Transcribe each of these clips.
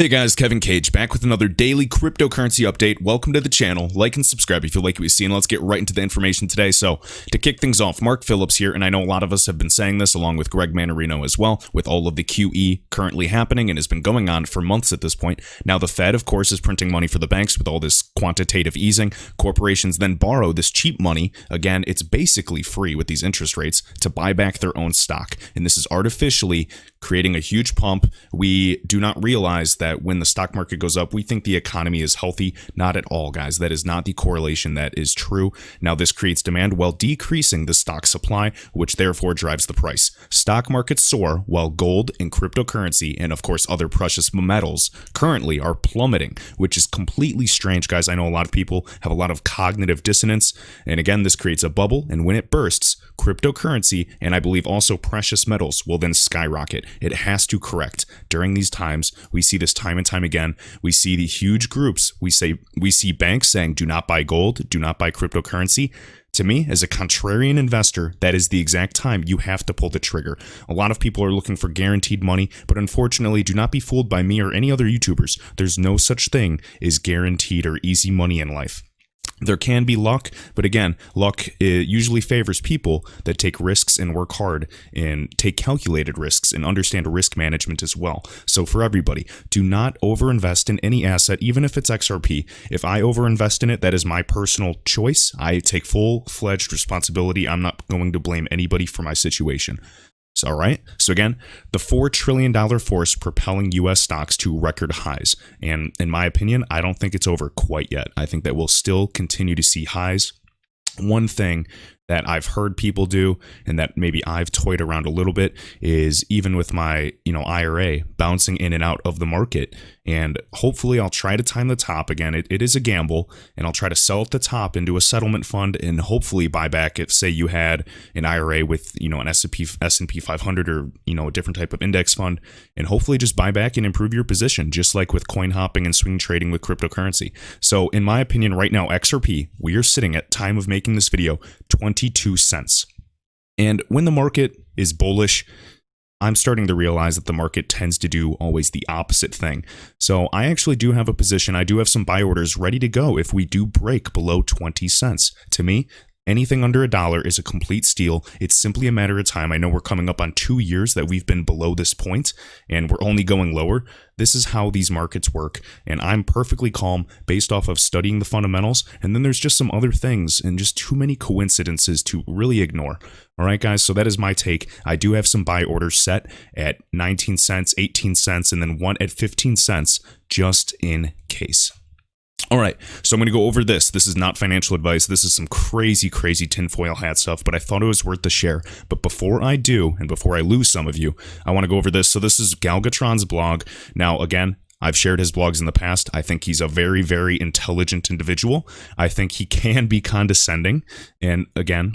Hey guys, Kevin Cage back with another daily cryptocurrency update. Welcome to the channel. Like and subscribe if you like what you see, and let's get right into the information today. So, to kick things off, Mark Phillips here, and I know a lot of us have been saying this along with Greg Manarino as well, with all of the QE currently happening and has been going on for months at this point. Now, the Fed, of course, is printing money for the banks with all this quantitative easing. Corporations then borrow this cheap money. Again, it's basically free with these interest rates to buy back their own stock, and this is artificially creating a huge pump. We do not realize that when the stock market goes up, we think the economy is healthy. Not at all, guys. That is not the correlation that is true. Now, this creates demand while decreasing the stock supply, which therefore drives the price. Stock markets soar while gold and cryptocurrency and, of course, other precious metals currently are plummeting, which is completely strange, guys. I know a lot of people have a lot of cognitive dissonance. And again, this creates a bubble. And when it bursts, cryptocurrency and I believe also precious metals will then skyrocket. It has to correct. During these times, we see this time and time again. We see the huge groups. We see banks saying, do not buy gold, do not buy cryptocurrency. To me, as a contrarian investor, that is the exact time you have to pull the trigger. A lot of people are looking for guaranteed money, but unfortunately, do not be fooled by me or any other YouTubers. There's no such thing as guaranteed or easy money in life. There can be luck, but again, luck usually favors people that take risks and work hard and take calculated risks and understand risk management as well. So for everybody, do not overinvest in any asset, even if it's XRP. If I overinvest in it, that is my personal choice. I take full-fledged responsibility. I'm not going to blame anybody for my situation. All right. So again, the $4 trillion force propelling U.S. stocks to record highs. And in my opinion, I don't think it's over quite yet. I think that we'll still continue to see highs. One thing that I've heard people do and that maybe I've toyed around a little bit is even with my, IRA bouncing in and out of the market. And hopefully I'll try to time the top again. It is a gamble, and I'll try to sell at the top into a settlement fund and hopefully buy back if, say, you had an IRA with, an S&P 500 or, a different type of index fund, and hopefully just buy back and improve your position, just like with coin hopping and swing trading with cryptocurrency. So in my opinion, right now, XRP, we are sitting at time of making this video, 22 cents. And when the market is bullish, I'm starting to realize that the market tends to do always the opposite thing. So I actually do have a position. I do have some buy orders ready to go if we do break below 20 cents. To me, anything under $1 is a complete steal. It's simply a matter of time. I know we're coming up on 2 years that we've been below this point, and we're only going lower. This is how these markets work, and I'm perfectly calm based off of studying the fundamentals, and then there's just some other things and just too many coincidences to really ignore. All right, guys, so that is my take. I do have some buy orders set at 19 cents, 18 cents, and then one at 15 cents just in case. All right, so I'm going to go over this. This is not financial advice. This is some crazy tinfoil hat stuff, but I thought it was worth the share. But before I do, and before I lose some of you, I want to go over this. So this is Galgatron's blog. Now, again, I've shared his blogs in the past. I think he's a very, very intelligent individual. I think he can be condescending. And again,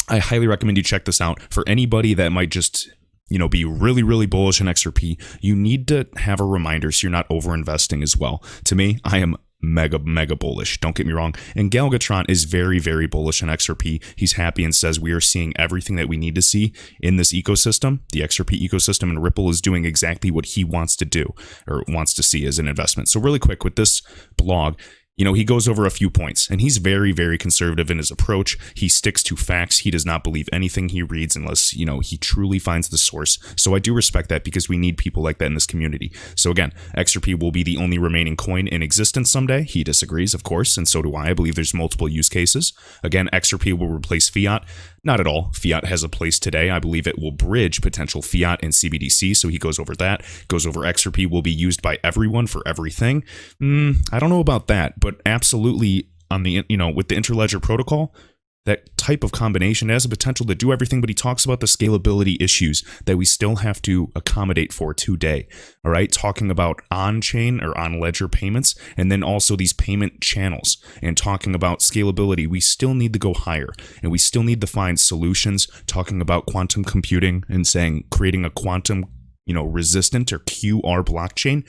I highly recommend you check this out. For anybody that might just be really bullish in XRP, you need to have a reminder so you're not over-investing as well. To me, I am mega bullish. Don't get me wrong. And Galgatron is very bullish on XRP. He's happy and says we are seeing everything that we need to see in this ecosystem, the XRP ecosystem, and Ripple is doing exactly what he wants to do or wants to see as an investment. So really quick with this blog, he goes over a few points, and he's very conservative in his approach. He sticks to facts. He does not believe anything he reads unless, he truly finds the source. So I do respect that because we need people like that in this community. So again, XRP will be the only remaining coin in existence someday. He disagrees, of course, and so do I. I believe there's multiple use cases. Again, XRP will replace fiat. Not at all. Fiat has a place today. I believe it will bridge potential fiat and CBDC, so he goes over that. Goes over XRP will be used by everyone for everything. I don't know about that, but absolutely on the, with the interledger protocol, that type of combination has a potential to do everything, but he talks about the scalability issues that we still have to accommodate for today. All right, talking about on-chain or on-ledger payments, and then also these payment channels, and talking about scalability. We still need to go higher, and we still need to find solutions, talking about quantum computing and saying creating a quantum, resistant or QR blockchain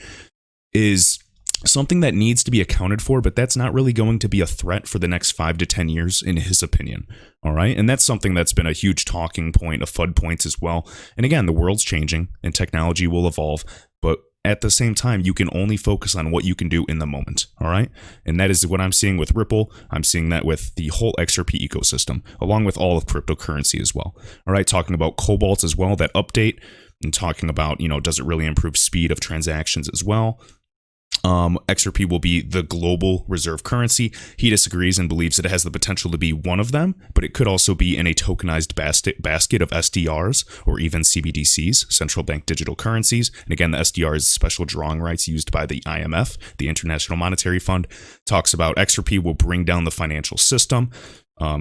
is something that needs to be accounted for, but that's not really going to be a threat for the next 5 to 10 years, in his opinion. All right. And that's something that's been a huge talking point of FUD points as well. And again, the world's changing and technology will evolve, but at the same time, you can only focus on what you can do in the moment. All right. And that is what I'm seeing with Ripple. I'm seeing that with the whole XRP ecosystem, along with all of cryptocurrency as well. All right. Talking about Cobalt as well, that update, and talking about, does it really improve speed of transactions as well? XRP will be the global reserve currency. He disagrees and believes that it has the potential to be one of them, but it could also be in a tokenized basket of SDRs or even CBDCs, central bank digital currencies. And again, the SDR is special drawing rights used by the IMF, the International Monetary Fund. Talks about XRP will bring down the financial system.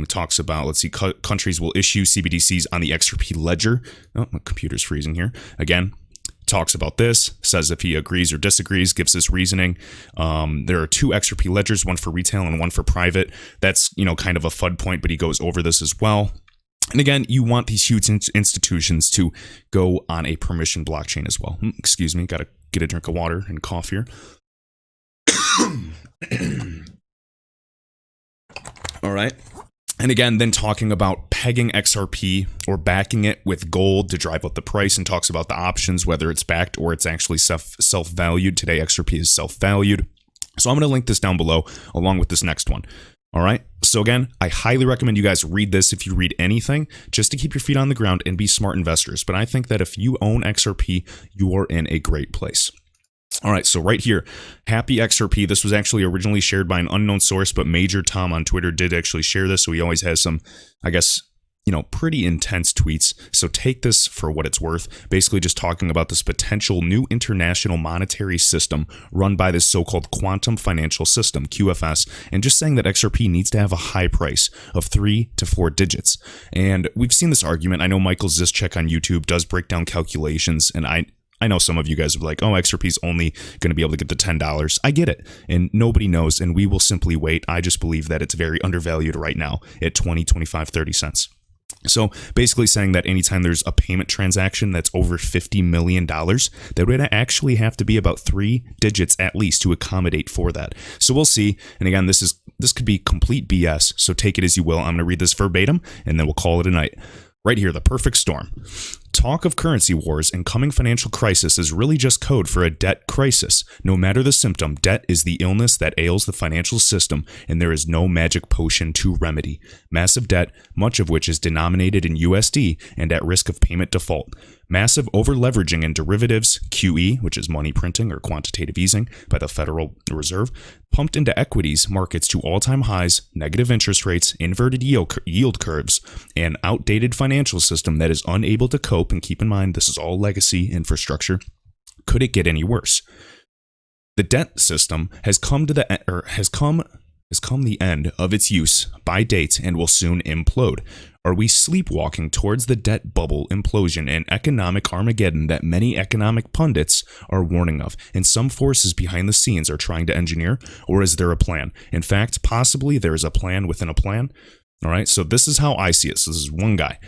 Talks about, countries will issue CBDCs on the XRP ledger. Oh, my computer's freezing here. Again, talks about this, says if he agrees or disagrees, gives his reasoning. There are 2 XRP ledgers, one for retail and one for private. That's, kind of a FUD point, but he goes over this as well. And again, you want these huge institutions to go on a permission blockchain as well. Excuse me, got to get a drink of water and cough here. All right. And again, then talking about pegging XRP or backing it with gold to drive up the price, and talks about the options, whether it's backed or it's actually self-valued. Today, XRP is self-valued. So I'm going to link this down below along with this next one. All right. So again, I highly recommend you guys read this if you read anything, just to keep your feet on the ground and be smart investors. But I think that if you own XRP, you are in a great place. All right, so right here, Happy XRP. This was actually originally shared by an unknown source, but Major Tom on Twitter did actually share this. So he always has some, I guess, pretty intense tweets. So take this for what it's worth. Basically just talking about this potential new international monetary system run by this so-called quantum financial system, QFS, and just saying that XRP needs to have a high price of 3 to 4 digits. And we've seen this argument. I know Michael Zischek on YouTube does break down calculations, and I know some of you guys are like, oh, XRP is only going to be able to get to $10. I get it. And nobody knows. And we will simply wait. I just believe that it's very undervalued right now at 20, 25, 30 cents. So basically saying that anytime there's a payment transaction that's over $50 million, that would actually have to be about 3 digits at least to accommodate for that. So we'll see. And again, this could be complete BS. So take it as you will. I'm going to read this verbatim and then we'll call it a night. Right here, the perfect storm. Talk of currency wars and coming financial crisis is really just code for a debt crisis. No matter the symptom, debt is the illness that ails the financial system, and there is no magic potion to remedy. Massive debt, much of which is denominated in USD and at risk of payment default. Massive over-leveraging in derivatives, QE, which is money printing or quantitative easing by the Federal Reserve, pumped into equities markets to all-time highs, negative interest rates, inverted yield curves, and outdated financial system that is unable to cope. And keep in mind, this is all legacy infrastructure. Could it get any worse? The debt system has come the end of its use by date and will soon implode. Are we sleepwalking towards the debt bubble implosion and economic Armageddon that many economic pundits are warning of, and some forces behind the scenes are trying to engineer? Or is there a plan? In fact, possibly there is a plan within a plan. All right, so this is how I see it. So this is one guy.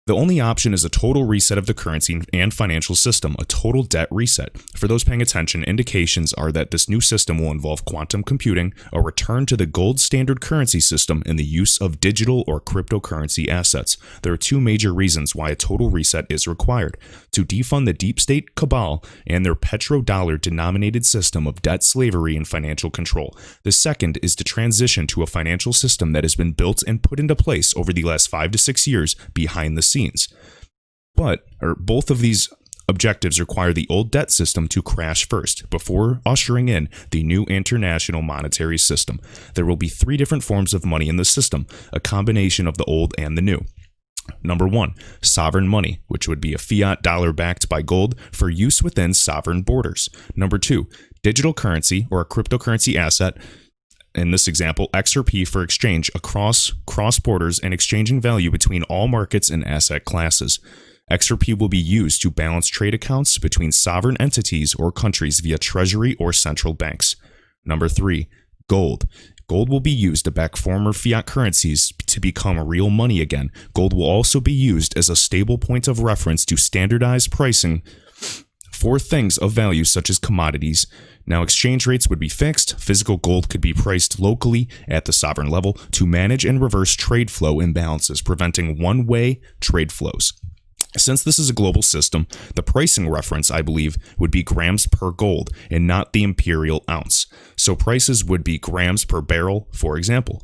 The only option is a total reset of the currency and financial system, a total debt reset. For those paying attention, indications are that this new system will involve quantum computing, a return to the gold standard currency system, and the use of digital or cryptocurrency assets. There are 2 major reasons why a total reset is required: to defund the deep state cabal and their petrodollar denominated system of debt slavery and financial control. The second is to transition to a financial system that has been built and put into place over the last 5 to 6 years behind the scenes. Both of these objectives require the old debt system to crash first before ushering in the new international monetary system. There will be 3 different forms of money in the system, a combination of the old and the new. Number 1, sovereign money, which would be a fiat dollar backed by gold for use within sovereign borders. Number 2, digital currency or a cryptocurrency asset. In this example, XRP for exchange across borders and exchanging value between all markets and asset classes. XRP will be used to balance trade accounts between sovereign entities or countries via treasury or central banks. Number 3, gold. Gold will be used to back former fiat currencies to become real money again. Gold will also be used as a stable point of reference to standardize pricing for things of value such as commodities. Now, exchange rates would be fixed. Physical gold could be priced locally at the sovereign level to manage and reverse trade flow imbalances, preventing one-way trade flows. Since this is a global system, the pricing reference, I believe, would be grams per gold and not the imperial ounce. So prices would be grams per barrel, for example.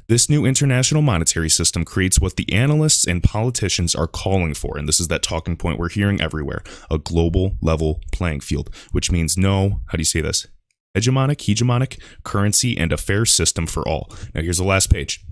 This new international monetary system creates what the analysts and politicians are calling for, and this is that talking point we're hearing everywhere, a global level playing field, which means no, how do you say this? Hegemonic currency and a fair system for all. Now here's the last page.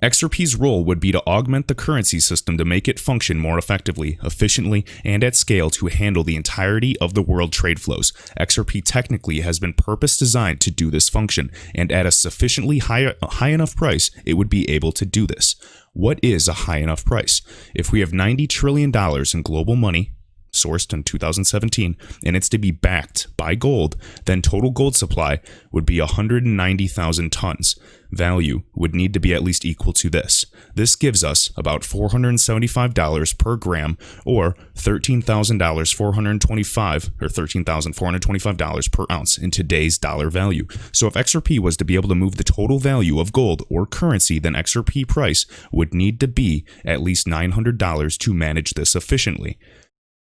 XRP's role would be to augment the currency system to make it function more effectively, efficiently, and at scale to handle the entirety of the world trade flows. XRP technically has been purpose designed to do this function, and at a sufficiently high enough price, it would be able to do this. What is a high enough price? If we have $90 trillion in global money, sourced in 2017, and it's to be backed by gold, then total gold supply would be 190,000 tons. Value would need to be at least equal to this. This gives us about $475 per gram, or $13,425 per ounce in today's dollar value. So if XRP was to be able to move the total value of gold or currency, then XRP price would need to be at least $900 to manage this efficiently.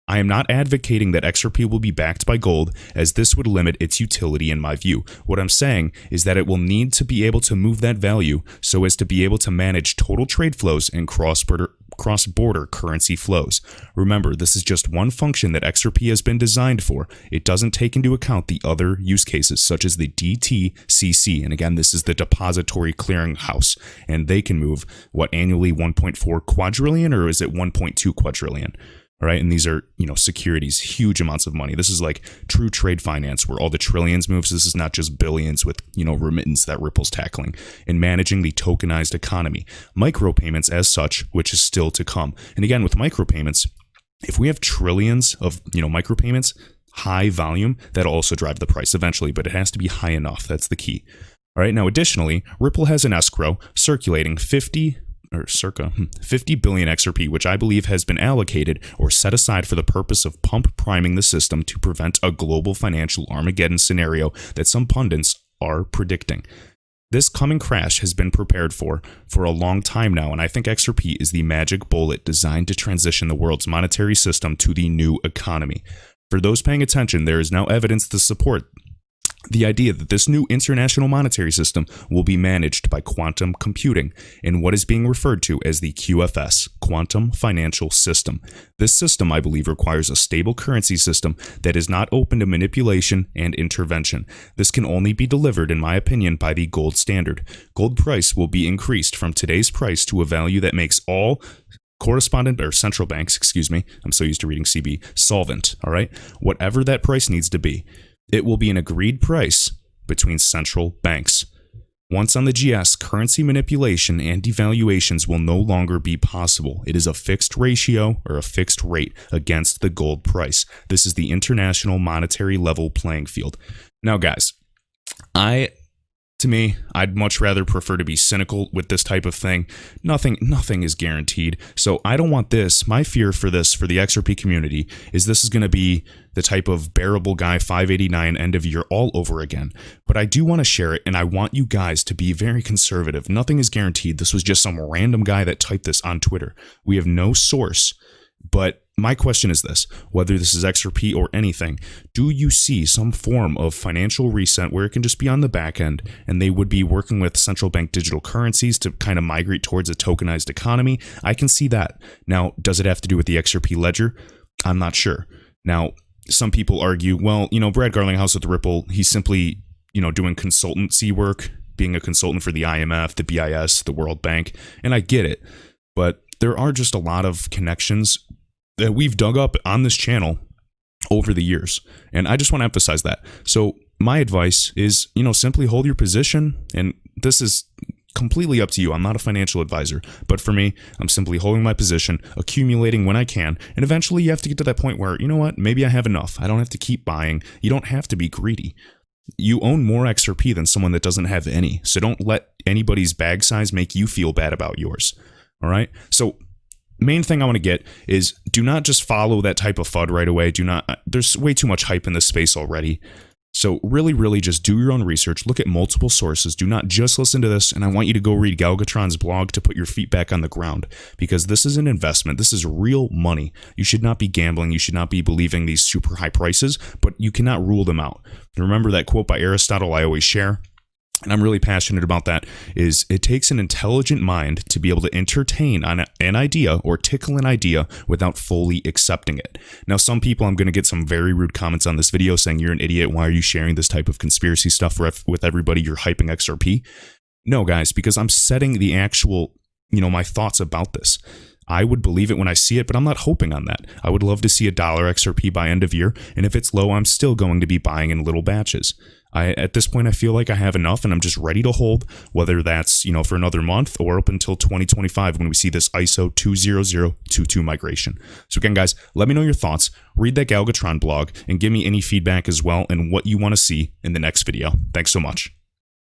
I am not advocating that XRP will be backed by gold, as this would limit its utility in my view. What I'm saying is that it will need to be able to move that value so as to be able to manage total trade flows and cross-border currency flows. Remember, this is just one function that XRP has been designed for. It doesn't take into account the other use cases, such as the DTCC, and again, this is the Depository Clearing House, and they can move, annually 1.4 quadrillion, or is it 1.2 quadrillion? All right, and these are, securities, huge amounts of money. This is like true trade finance where all the trillions moves. This is not just billions with, remittance that Ripple's tackling. In managing the tokenized economy, micropayments as such, which is still to come. And again, with micropayments, if we have trillions of, micropayments, high volume, that'll also drive the price eventually, but it has to be high enough. That's the key. All right, now additionally, Ripple has an escrow circulating circa 50 billion XRP, which I believe has been allocated or set aside for the purpose of pump priming the system to prevent a global financial Armageddon scenario that some pundits are predicting. This coming crash has been prepared for a long time now, and I think XRP is the magic bullet designed to transition the world's monetary system to the new economy. For those paying attention, there is now evidence to support the idea that this new international monetary system will be managed by quantum computing in what is being referred to as the QFS, Quantum Financial System. This system, I believe, requires a stable currency system that is not open to manipulation and intervention. This can only be delivered, in my opinion, by the gold standard. Gold price will be increased from today's price to a value that makes all central banks, I'm so used to reading CB, solvent, all right? Whatever that price needs to be. It will be an agreed price between central banks. Once on the GS, currency manipulation and devaluations will no longer be possible. It is a fixed ratio or a fixed rate against the gold price. This is the international monetary level playing field. Now, guys, to me, I'd much rather prefer to be cynical with this type of thing. Nothing is guaranteed. So I don't want this. My fear for the XRP community is this is going to be the type of bearable guy 589 end of year all over again. But I do want to share it, and I want you guys to be very conservative. Nothing is guaranteed. This was just some random guy that typed this on Twitter. We have no source. But my question is this, whether this is XRP or anything, do you see some form of financial reset where it can just be on the back end and they would be working with central bank digital currencies to kind of migrate towards a tokenized economy? I can see that. Now, does it have to do with the XRP ledger? I'm not sure. Now, some people argue, well, Brad Garlinghouse with Ripple, he's simply, doing consultancy work, being a consultant for the IMF, the BIS, the World Bank, and I get it. But there are just a lot of connections that we've dug up on this channel over the years. And I just want to emphasize that. So my advice is, simply hold your position. And this is completely up to you. I'm not a financial advisor. But for me, I'm simply holding my position, accumulating when I can. And eventually you have to get to that point where, maybe I have enough. I don't have to keep buying. You don't have to be greedy. You own more XRP than someone that doesn't have any. So don't let anybody's bag size make you feel bad about yours. All right. So main thing I want to get is do not just follow that type of FUD right away. There's way too much hype in this space already. So really just do your own research, look at multiple sources, do not just listen to this, and I want you to go read Galgatron's blog to put your feet back on the ground, because this is an investment, this is real money. You should not be gambling, you should not be believing these super high prices, but you cannot rule them out. Remember that quote by Aristotle I always share? And I'm really passionate about that, is it takes an intelligent mind to be able to entertain on an idea or tickle an idea without fully accepting it. Now, some people, I'm going to get some very rude comments on this video saying, you're an idiot, why are you sharing this type of conspiracy stuff with everybody, you're hyping XRP? No, guys, because I'm setting the actual, my thoughts about this. I would believe it when I see it, but I'm not hoping on that. I would love to see $1 XRP by end of year, and if it's low, I'm still going to be buying in little batches. At this point, I feel like I have enough, and I'm just ready to hold, whether that's, for another month or up until 2025 when we see this ISO 20022 migration. So again, guys, let me know your thoughts, read that Galgatron blog, and give me any feedback as well and what you want to see in the next video. Thanks so much.